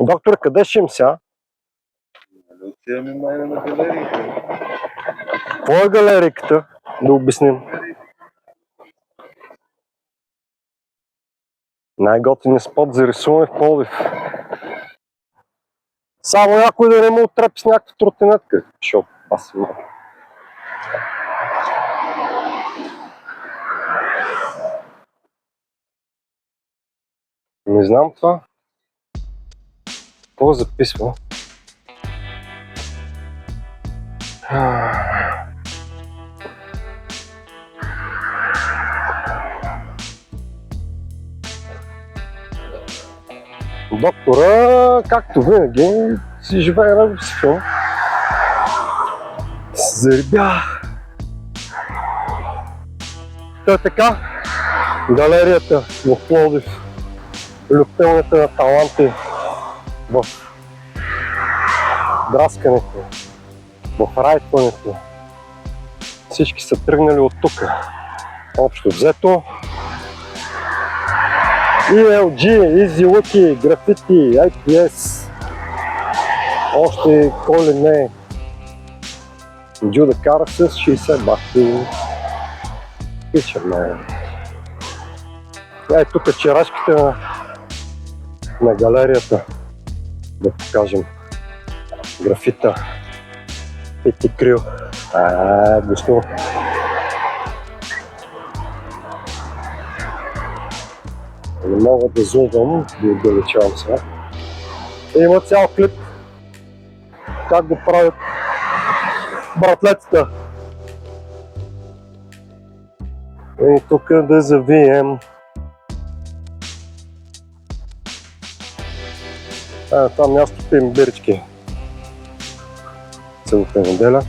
Доктор, къде ще им сега? Отиваме майна на галерията. Какво е галериката? Да обясним. Най-готиният спот за рисуване в Пловдив. Само някой да не му отрепи с някаква тротинетка, защото аз съм. Не знам това. Какво записва? Доктора, както винаги, си живее на филм. Зарибя. Та е така, галерията в Пловдив, любителните на таланти в драскането, в райтването. Всички са тръгнали от тук. Общо взето. ELG, Easy Lucky, Graffiti, IPS. Още кой ли не. Джуда кара с 60 бахти. Пича ме. Ей, тук е черашките на галерията. Да покажем. Графита. Пети крил. Гусно. Не мога да зумвам, да отдалечавам сега. Има цял клип как го правят братлетата. И тук да завием. Това място пием бирички. Целата неделя.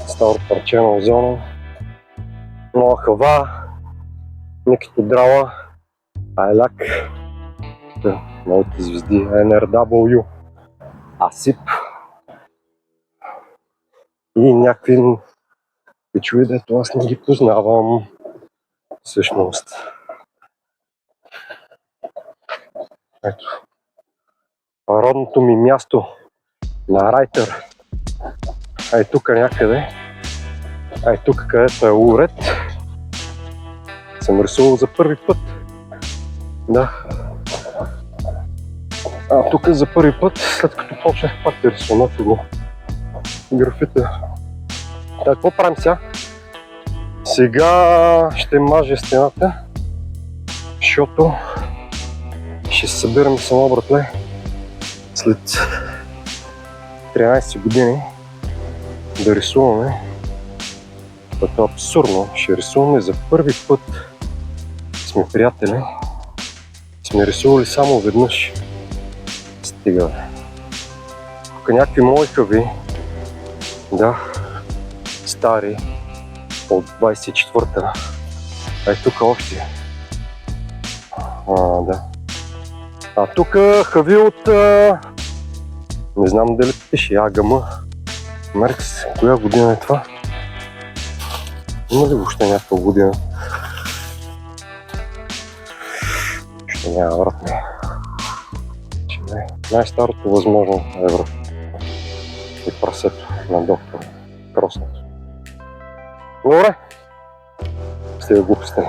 Старо парче на озона. Нова хава. Никито драла. Айлак. Новите звезди. NRW. Асип. И някакви пичови, дето аз не ги познавам. Всъщност. Ето. Родното ми място на райтер. Ай тук някъде. Ай тук където е уред. Съм рисувал за първи път. Да. Тук за първи път, след като почнах пак да рисувам го графита. Какво правим сега? Сега ще мажа стената, защото ще се събираме само, братле, след 13 години да рисуваме. Това е абсурдно. Ще рисуваме за първи път. Сме приятели. Сме рисували само веднъж. Стига, бе. Тук някакви мои хави. Да. Стари. От 24-та. Тук още. Да. Тук хави от... не знам дали пише АГМ. Меркс. Коя година е това? Има ли въобще някаква година? Ще няма, вратне. Най-старото възможно евро. И прасето на доктор. Кроснато. Добре. Стига глупости.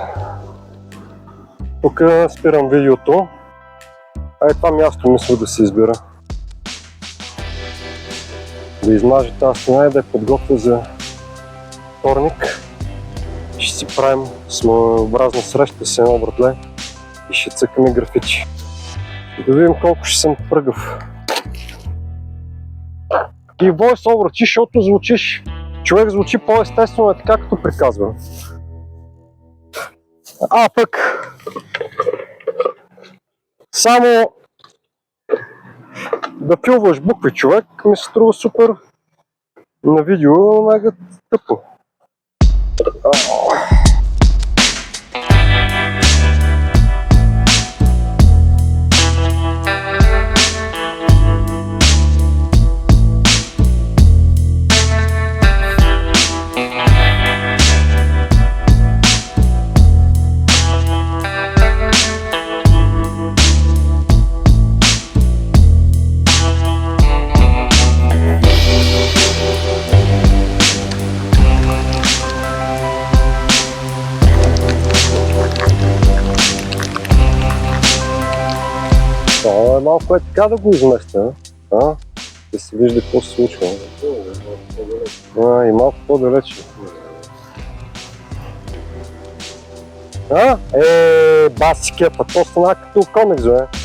Тук спирам видеото. Това място мисля да се избира. Да измажа тази стена и да я подготвя за вторник. Ще си правим своеобразна среща с едно братле и ще цъкаме графичи. Да видим колко ще съм пръгав. И voice-over, защото звучиш. Човек звучи по-естествено, така като приказва. Пък само да филваш букви, човек, ми се струва супер. На видео мега тъпо. малко е така да го изместя, а? Да се вижда какво се случва. И малко по-далече. Баси кепа, то стана като комикс, бе.